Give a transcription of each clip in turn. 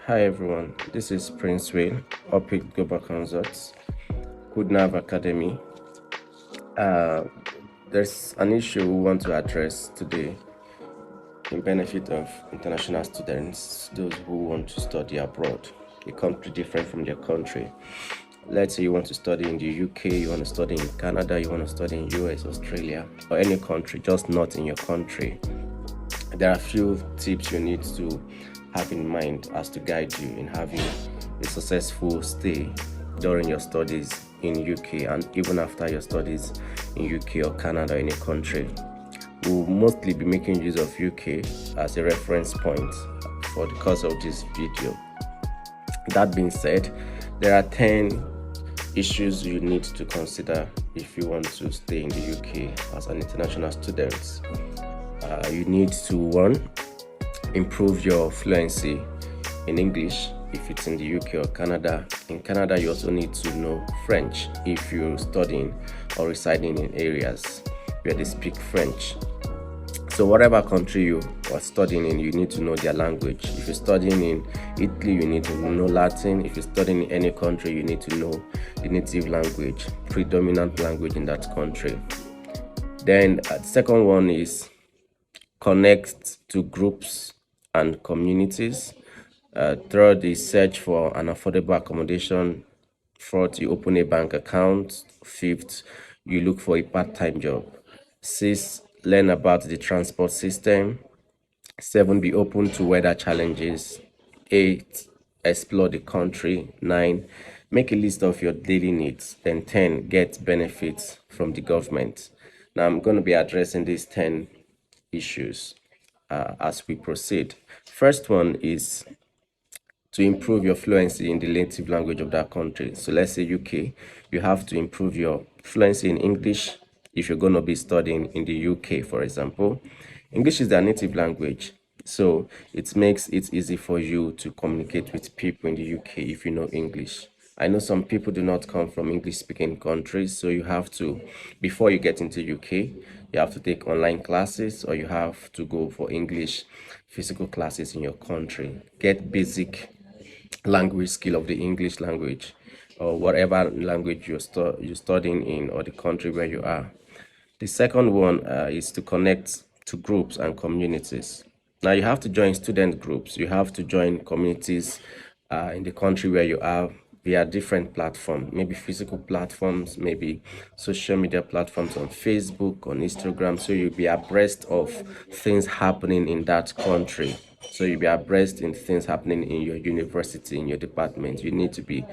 Hi everyone, this is Prince Will, Upit Global Consults, Goodnav Academy. There's an issue we want to address today in benefit of international students, those who want to study abroad, a country different from their country. Let's say you want to study in the UK, you want to study in Canada, you want to study in US, Australia, or any country, just not in your country. There are a few tips you need to have in mind as to guide you in having a successful stay during your studies in UK and even after your studies in UK or Canada or any country. We'll mostly be making use of UK as a reference point for the course of this video. That being said, there are 10 issues you need to consider if you want to stay in the UK as an international student. You need to, one, improve your fluency in English if it's in the UK or Canada. In Canada, you also need to know French if you're studying or residing in areas where they speak French. So whatever country you are studying in, you need to know their language. If you're studying in Italy, you need to know Latin. If you're studying in any country, you need to know the native language, predominant language in that country. Then the second one is connect to groups and communities. Third is search for an affordable accommodation. Fourth, you open a bank account. Fifth, you look for a part-time job. Sixth, learn about the transport system. 7, be open to weather challenges. 8, explore the country. 9, make a list of your daily needs. Then 10, get benefits from the government. Now I'm going to be addressing these 10 issues as we proceed. First one is to improve your fluency in the native language of that country. So let's say UK, you have to improve your fluency in English if you're going to be studying in the UK, for example. English is their native language, so it makes it easy for you to communicate with people in the UK if you know English. I know some people do not come from English-speaking countries, so you have to, before you get into UK, you have to take online classes or you have to go for English physical classes in your country. Get basic language skill of the English language or whatever language you're studying in or the country where you are. The second one is to connect to groups and communities. Now you have to join student groups, you have to join communities in the country where you are via different platforms, maybe physical platforms, maybe social media platforms on Facebook, on Instagram, so you'll be abreast of things happening in that country. So you'll be abreast in things happening in your university, in your department. You need to be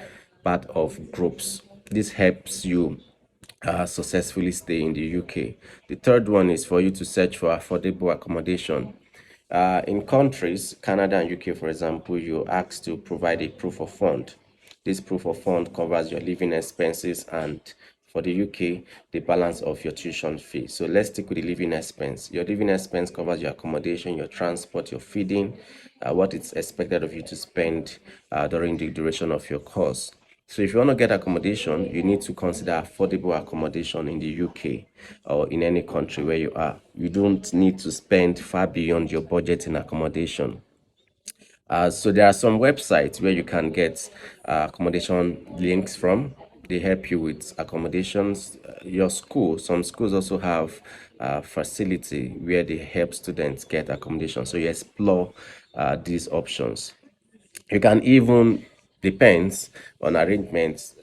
part of groups. This helps you successfully stay in the UK. The third one is for you to search for affordable accommodation. In countries, Canada and UK, for example, you're asked to provide a proof of fund. This proof of fund covers your living expenses and for the UK, the balance of your tuition fee. So let's stick with the living expense. Your living expense covers your accommodation, your transport, your feeding, what it's expected of you to spend during the duration of your course. So if you want to get accommodation, you need to consider affordable accommodation in the UK or in any country where you are. You don't need to spend far beyond your budget in accommodation. So there are some websites where you can get accommodation links from. They help you with accommodations. Your school, some schools also have facility where they help students get accommodation. So you explore these options. You can even, depends on arrangements,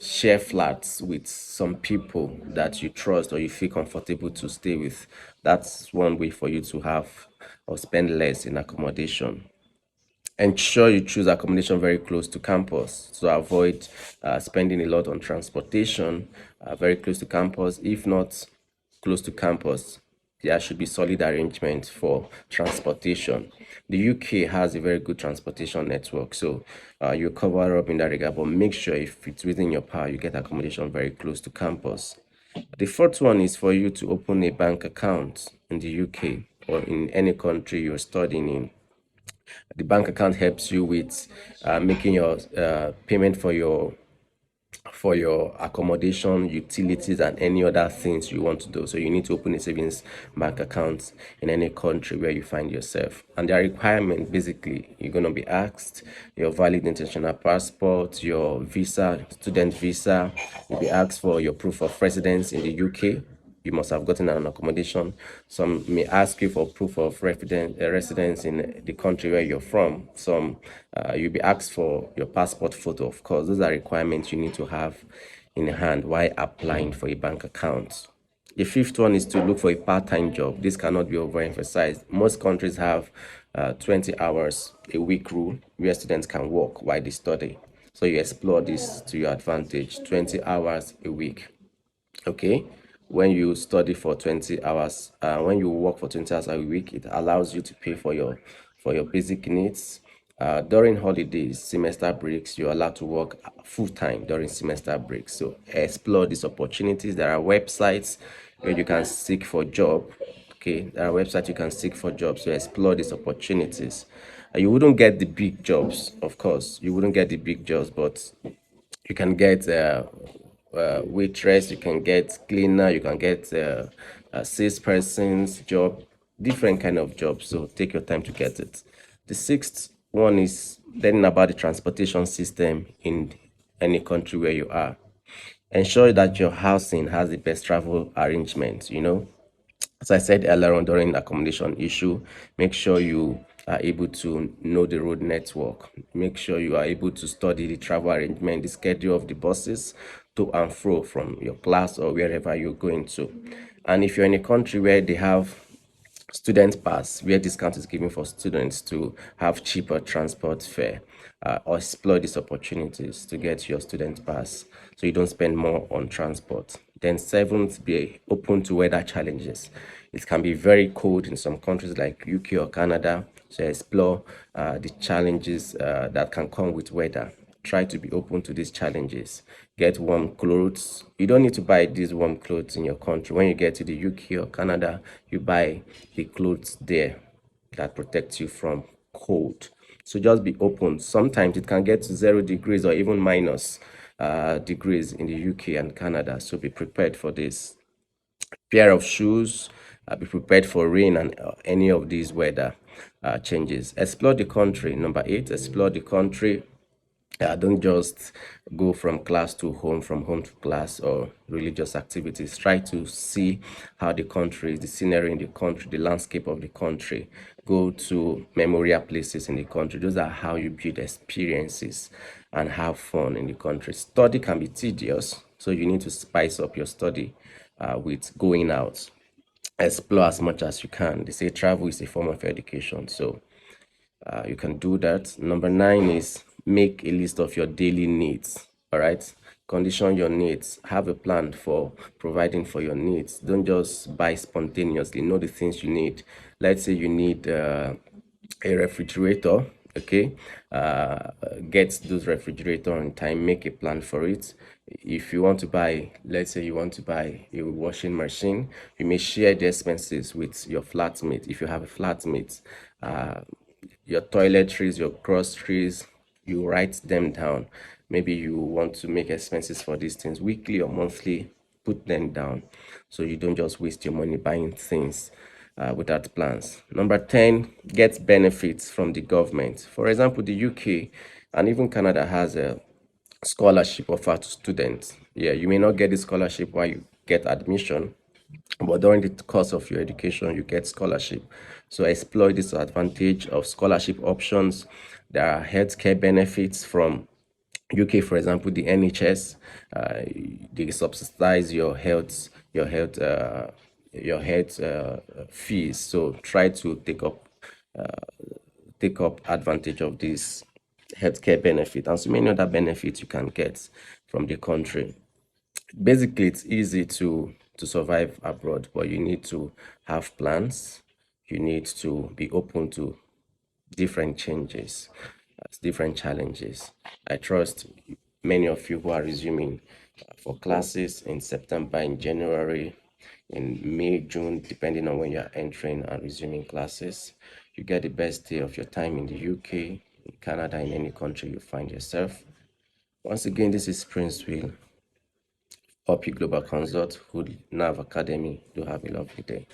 share flats with some people that you trust or you feel comfortable to stay with. That's one way for you to have or spend less in accommodation. Ensure you choose accommodation very close to campus to avoid spending a lot on transportation, very close to campus. If not close to campus, there should be solid arrangement for transportation. The UK has a very good transportation network, so you cover up in that regard, but make sure if it's within your power, you get accommodation very close to campus. The fourth one is for you to open a bank account in the UK or in any country you're studying in. The bank account helps you with making your payment for your for your accommodation, utilities, and any other things you want to do. So you need to open a savings bank account in any country where you find yourself. And the requirement, basically, you're going to be asked your valid international passport, your visa, student visa. You'll be asked for your proof of residence in the UK. You must have gotten an accommodation. Some may ask you for proof of residence in the country where you're from. Some you'll be asked for your passport photo. Of course, those are requirements you need to have in hand while applying for a bank account. The fifth one is to look for a part-time job. This cannot be overemphasized. Most countries have 20 hours a week rule where students can work while they study. So you explore this to your advantage. 20 hours a week. Okay, when you study for 20 hours, when you work for 20 hours a week, it allows you to pay for your basic needs. During holidays, semester breaks, you're allowed to work full time during semester breaks. So explore these opportunities. There are websites where you can seek for job. Okay, there are websites you can seek for jobs. So explore these opportunities. You wouldn't get the big jobs, of course. You wouldn't get the big jobs, but you can get waitress, you can get cleaner, you can get salesperson's job, different kind of jobs. So take your time to get it. The sixth one is learning about the transportation system in any country where you are. Ensure that your housing has the best travel arrangements. As I said earlier on during the accommodation issue, make sure you are able to know the road network. Make sure you are able to study the travel arrangement, the schedule of the buses to and fro from your class or wherever you're going to. And if you're in a country where they have student pass, where discount is given for students to have cheaper transport fare, or explore these opportunities to get your student pass so you don't spend more on transport. Then seventh, be open to weather challenges. It can be very cold in some countries like UK or Canada, so explore the challenges that can come with weather. Try to be open to these challenges. Get warm clothes. You don't need to buy these warm clothes in your country. When you get to the UK or Canada, you buy the clothes there that protect you from cold. So just be open. Sometimes it can get to 0 degrees or even minus degrees in the UK and Canada. So be prepared for this. Pair of shoes. Be prepared for rain and any of these weather changes. Explore the country. Number 8, explore the country. Don't just go from class to home, from home to class, or religious activities. Try to see how the country is, the scenery in the country, the landscape of the country. Go to memorial places in the country. Those are how you build experiences and have fun in the country. Study can be tedious, so you need to spice up your study with going out. Explore as much as you can. They say travel is a form of education, so you can do that. Number 9 is make a list of your daily needs. All right. Condition your needs. Have a plan for providing for your needs. Don't just buy spontaneously. Know the things you need. Let's say you need a refrigerator. Okay. Get those refrigerator on time. Make a plan for it. If you want to buy, let's say you want to buy a washing machine, you may share the expenses with your flatmate. If you have a flatmate, your toiletries, your groceries, you write them down. Maybe you want to make expenses for these things weekly or monthly, put them down so you don't just waste your money buying things without plans. Number 10, get benefits from the government. For example, the UK and even Canada has a scholarship offered to students. Yeah, you may not get the scholarship while you get admission, but during the course of your education you get scholarship. So exploit this advantage of scholarship options. There are healthcare benefits from UK. For example, the NHS, they subsidize your health fees. So try to take up advantage of this healthcare benefit and so many other benefits you can get from the country. Basically, it's easy to survive abroad, but you need to have plans. You need to be open to different changes, different challenges. I trust many of you who are resuming for classes in September, in January, in May, June, depending on when you are entering and resuming classes. You get the best day of your time in the UK, in Canada, in any country you find yourself. Once again, this is Prince Will. Hope Global Consult, Hood Nav Academy. Do have a lovely day.